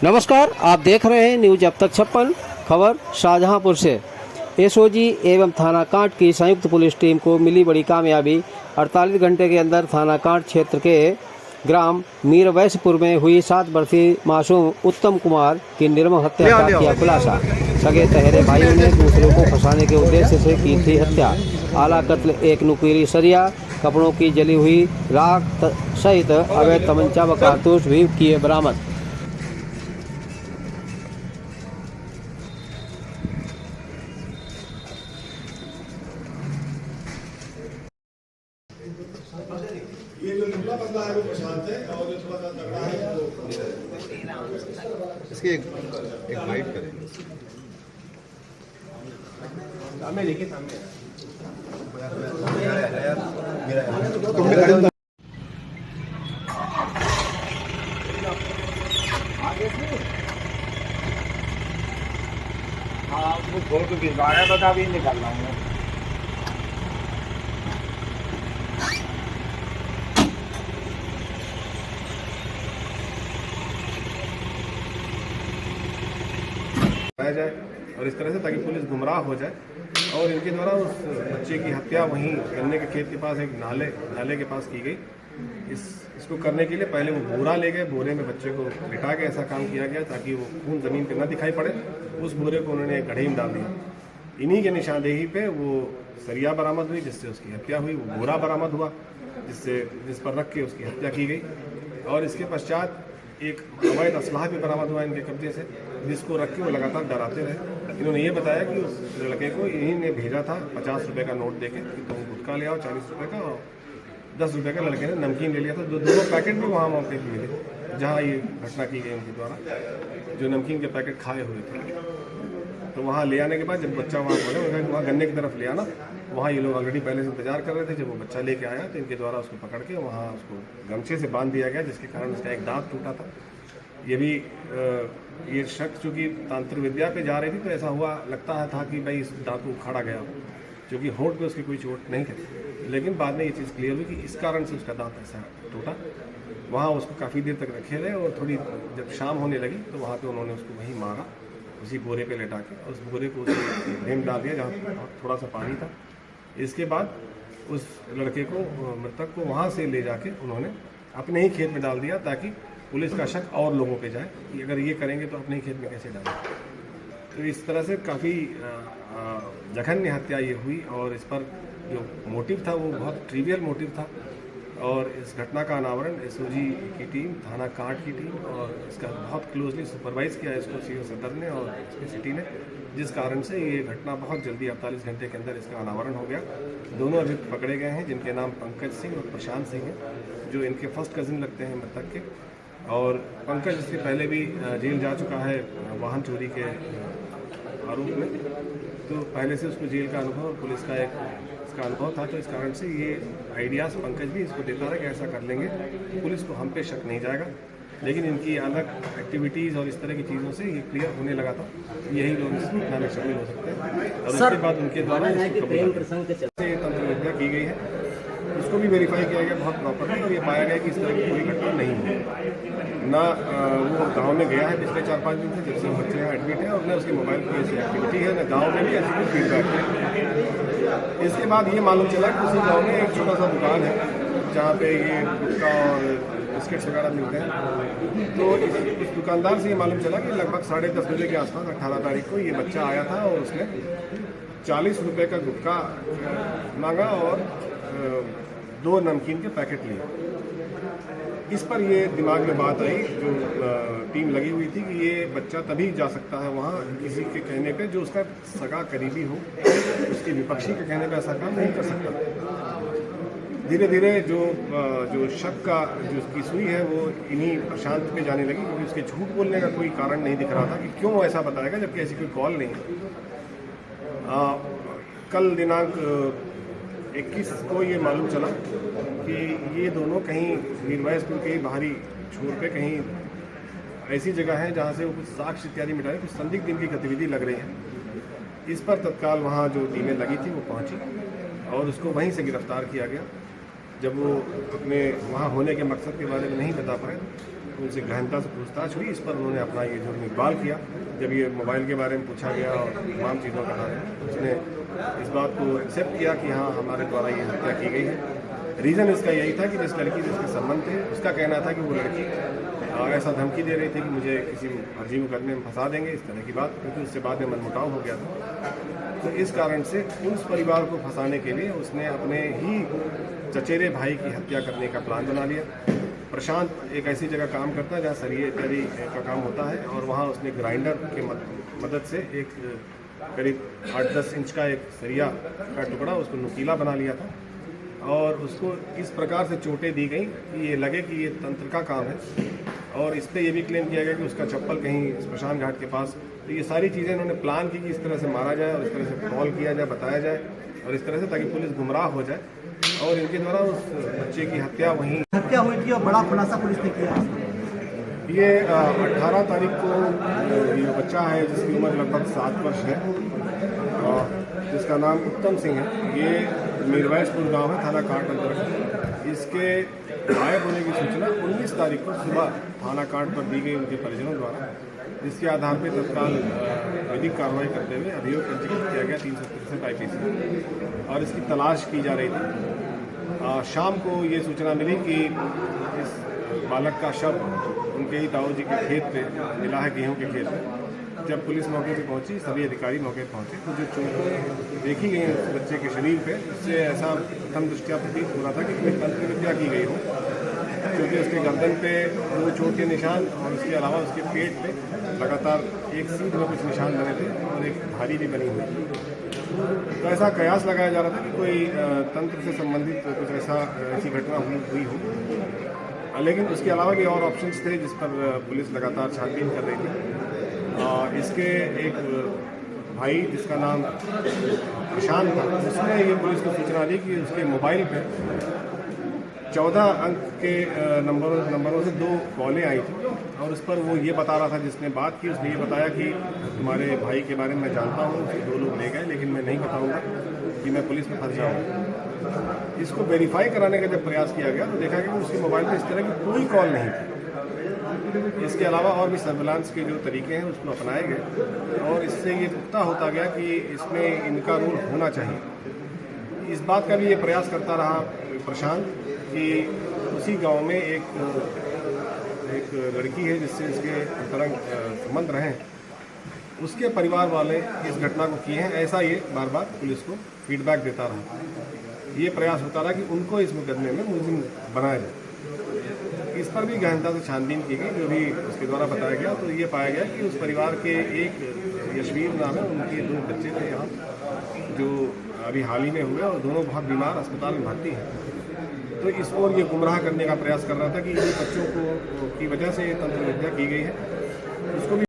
नमस्कार, आप देख रहे हैं न्यूज अब तक 56 खबर शाहजहांपुर से। एसओजी एवं थाना कांट की संयुक्त पुलिस टीम को मिली बड़ी कामयाबी। 48 घंटे के अंदर थाना कांट क्षेत्र के ग्राम मीरवैसपुर में हुई 7 वर्षीय मासूम उत्तम कुमार की निर्मम हत्या का किया खुलासा। सगे तहरे भाइयों ने दूसरों को फंसाने के उद्देश्य से की थी हत्या। आला कत्ल, एक नुकीली सरिया, कपड़ों की जली हुई राख सहित अवैध तमंचा व कारतूस भी किए बरामद। ये जो लंबा बंदा है वो प्रशांत है और जो थोड़ा सा तगड़ा है वो इसके एक बाइट करेंगे। सामने देखिए, सामने हाँ वो फोटो खिंचवा रहा है, बता भी निकल रहा हूँ। जाए और इस तरह से ताकि पुलिस गुमराह हो जाए और इनके द्वारा उस बच्चे की हत्या वहीं गन्ने के खेत के पास एक नाले के पास की गई। इसको करने के लिए पहले वो बोरा ले गए, बोरे में बच्चे को लिटा के ऐसा काम किया गया ताकि वो खून ज़मीन पे न दिखाई पड़े। उस बोरे को उन्होंने एक गड्ढे में डाल दिया। इन्हीं के निशानदेही पे वो सरिया बरामद हुई जिससे उसकी हत्या हुई, वो बोरा बरामद हुआ जिस पर रख के उसकी हत्या की गई। और इसके पश्चात एक अवैध असलाह भी बरामद हुआ इनके कब्जे से, जिसको रख के वो लगातार डराते रहे। इन्होंने ये बताया कि उस लड़के को इन्हीं ने भेजा था 50 रुपये का नोट देके कि तुम गुटखा ले आओ 40 रुपये का, और 10 रुपये का लड़के ने नमकीन ले लिया था। दोनों पैकेट भी वहाँ मौके पर मिले जहाँ ये घटना की गई उनके द्वारा, जो नमकीन के पैकेट खाए हुए थे। तो वहाँ ले आने के बाद जब बच्चा वहाँ बोले वहाँ गन्ने की तरफ ले आना, वहाँ ये लोग ऑलरेडी पहले से इंतजार कर रहे थे। जब वो बच्चा लेके आया तो इनके द्वारा उसको पकड़ के वहाँ उसको गमछे से बांध दिया गया, जिसके कारण उसका एक दांत टूटा था। ये भी ये शक चूँकि तांत्रिक विद्या पे जा रही थी तो ऐसा हुआ लगता था कि भाई इस दांत को उखाड़ा गया, क्योंकि होंठ पे उसकी कोई चोट नहीं थी। लेकिन बाद में ये चीज़ क्लियर हुई कि इस कारण से उसका दांत ऐसा टूटा। वहाँ उसको काफ़ी देर तक रखे रहे और थोड़ी जब शाम होने लगी तो वहाँ पे उन्होंने उसको वहीं मारा, उसी बोरे पे लेटा के। उस बोरे को उसी ढेम डाल दिया जहाँ थोड़ा सा पानी था। इसके बाद उस लड़के को, मृतक को वहाँ से ले जाके उन्होंने अपने ही खेत में डाल दिया ताकि पुलिस का शक और लोगों पे जाए कि अगर ये करेंगे तो अपने ही खेत में कैसे डालें। तो इस तरह से काफ़ी जघन्य हत्या ये हुई और इस पर जो मोटिव था वो बहुत ट्रिवियल मोटिव था। और इस घटना का अनावरण एसओजी की टीम, थाना कांट की टीम और इसका बहुत क्लोजली सुपरवाइज किया इसको सीओ सदर ने और इसकी सिटी ने, जिस कारण से ये घटना बहुत जल्दी 48 घंटे के अंदर इसका अनावरण हो गया। दोनों अभियुक्त पकड़े गए हैं जिनके नाम पंकज सिंह और प्रशांत सिंह हैं, जो इनके फर्स्ट कजिन लगते हैं मृतक के। और पंकज इससे पहले भी जेल जा चुका है वाहन चोरी के आरोप में, तो पहले से उसको जेल का अनुभव और पुलिस का इसका अनुभव था। तो इस कारण से ये आइडियाज़ पंकज भी इसको देता रहा कि ऐसा कर लेंगे, पुलिस को हम पे शक नहीं जाएगा। लेकिन इनकी अलग एक्टिविटीज़ और इस तरह की चीज़ों से ये क्लियर होने लगा था, यही लोग इस घटना में शामिल हो सकते हैं। और उसके बाद उनके द्वारा तंत्र विद्या की गई है, उसको भी वेरीफाई किया गया बहुत प्रॉपरली और ये पाया गया कि इस तरह की कोई घटना नहीं है। ना वो गांव में गया है पिछले 4-5 दिन से, जब से बच्चे यहाँ एडमिट है, और न उसके मोबाइल पर ऐसी एक्टिविटी है, न गाँव में भी ऐसी कोई फीडबैक है। इसके बाद ये मालूम चला कि उसी गाँव में एक छोटा सा दुकान है जहाँ पे ये गुटखा और बिस्किट्स वगैरह मिलते हैं। तो इस दुकानदार से ये मालूम चला कि लगभग 10:30 बजे के आसपास 18 तारीख को ये बच्चा आया था और उसने 40 रुपये का गुटखा मांगा और 2 नमकीन के पैकेट लिए। इस पर ये दिमाग में बात आई, जो टीम लगी हुई थी, कि ये बच्चा तभी जा सकता है वहाँ किसी के कहने पे जो उसका सगा करीबी हो, उसके विपक्षी के कहने पे ऐसा काम नहीं कर सकता। धीरे धीरे जो शक का जो उसकी सुई है वो इन्हीं प्रशांत पे जाने लगी, क्योंकि उसके झूठ बोलने का कोई कारण नहीं दिख रहा था कि क्यों ऐसा बताएगा जबकि ऐसी कोई कॉल नहीं है। कल दिनांक 21 को ये मालूम चला कि ये दोनों कहीं मीरवैसपुर के बाहरी छोर पे कहीं ऐसी जगह है जहाँ से वो कुछ साक्ष्य इत्यादि मिटाए, कुछ संदिग्ध इनकी गतिविधि लग रही है। इस पर तत्काल वहाँ जो टीमें लगी थी वो पहुँची और उसको वहीं से गिरफ्तार किया गया। जब वो अपने वहाँ होने के मकसद के बारे में नहीं बता पाए उनसे गहनता से पूछताछ हुई। इस पर उन्होंने अपना ये जुर्म इकबाल किया। जब ये मोबाइल के बारे में पूछा गया और तमाम चीज़ों के बारे में, उसने इस बात को एक्सेप्ट किया कि हाँ, हमारे द्वारा ये हत्या की गई है। रीज़न इसका यही था कि जिस लड़की से इसके संबंध थे, उसका कहना था कि वो लड़की ऐसा धमकी दे रही थी कि मुझे किसी फर्जी मुकदमे में फंसा देंगे, इस तरह की बात, क्योंकि उससे बाद में मनमुटाव हो गया था। तो इस कारण से उस परिवार को फंसाने के लिए उसने अपने ही चचेरे भाई की हत्या करने का प्लान बना लिया। प्रशांत एक ऐसी जगह काम करता है जहाँ सरिये इत्यादि का काम होता है, और वहाँ उसने ग्राइंडर के मदद से एक करीब 8-10 इंच का एक सरिया का टुकड़ा उसको नुकीला बना लिया था, और उसको इस प्रकार से चोटें दी गई कि ये लगे कि ये तंत्र का काम है। और इस पर यह भी क्लेम किया गया कि उसका चप्पल कहीं स्मशान घाट के पास। तो ये सारी चीज़ें इन्होंने प्लान की कि इस तरह से मारा जाए और इस तरह से कॉल किया जाए, बताया जाए, और इस तरह से ताकि पुलिस गुमराह हो जाए और इनके द्वारा उस बच्चे की हत्या हुई थी और बड़ा खुलासा पुलिस ने किया। ये 18 तारीख को ये बच्चा है जिसकी उम्र लगभग 7 वर्ष है, जिसका नाम उत्तम सिंह है। ये मीरवैसपुर गांव है, थाना कांट अंतर्गत। इसके गायब होने की सूचना 19 तारीख को सुबह थाना कांट पर दी गई उनके परिजनों द्वारा, जिसके आधार पर तत्काल विधिक कार्रवाई करते हुए अभियोग पंजीकृत किया गया 363 IPC, और इसकी तलाश की जा रही थी। शाम को ये सूचना मिली कि इस बालक का शव उनके ही ताऊ जी के खेत पे मिला है, गेहूं के खेत में। जब पुलिस मौके पे पहुंची, सभी अधिकारी मौके पे पहुंचे, तो जो चोटें देखी गई उस बच्चे के शरीर पे, उससे ऐसा प्रथम दृष्टया प्रतीत हो रहा था कि कोई तंत्र विद्या की गई हो, क्योंकि उसके गर्दन पे 2 चोट के निशान और उसके अलावा उसके पेट पे लगातार एक सीध में कुछ निशान बने थे और एक भारी भी बनी हुई थी। तो ऐसा कयास लगाया जा रहा था कि कोई तंत्र से संबंधित कुछ ऐसी घटना हुई हो, लेकिन उसके अलावा भी और ऑप्शंस थे जिस पर पुलिस लगातार छानबीन कर रही थी। इसके एक भाई जिसका नाम प्रशांत था, उसने ये पुलिस को सूचना दी कि उसके मोबाइल पे 14 अंक के नंबरों से 2 कॉलें आई थी, और उस पर वो ये बता रहा था, जिसने बात की उसने ये बताया कि तुम्हारे भाई के बारे में मैं जानता हूँ, उसे 2 लोग ले गए, लेकिन मैं नहीं बताऊँगा कि मैं पुलिस में फंस जाऊँगा। इसको वेरीफाई कराने का जब प्रयास किया गया तो देखा कि उसके मोबाइल पर इस तरह की कोई कॉल नहीं थी। इसके अलावा और भी सर्विलांस के जो तरीके हैं उसको अपनाए गए, और इससे ये पुख्ता होता गया कि इसमें इनका रोल होना चाहिए। इस बात का भी ये प्रयास करता रहा प्रशांत कि उसी गांव में एक लड़की है जिससे इसके अंतरंग संबंध रहे, उसके परिवार वाले इस घटना को किए हैं, ऐसा ये बार बार पुलिस को फीडबैक देता रहा। ये प्रयास होता रहा कि उनको इस मुकदमे में मुलजिम बनाया जाए। इस पर भी गहनता से छानबीन की गई, जो भी उसके द्वारा बताया गया, तो ये पाया गया कि उस परिवार के एक यशवीर नाम है, उनके 2 बच्चे थे यहाँ, जो अभी हाल ही में हुए, और दोनों बहुत बीमार अस्पताल में भर्ती हैं। तो इस ओर ये गुमराह करने का प्रयास कर रहा था कि इन बच्चों को की वजह से ये तंत्र विद्या की गई है, उसको भी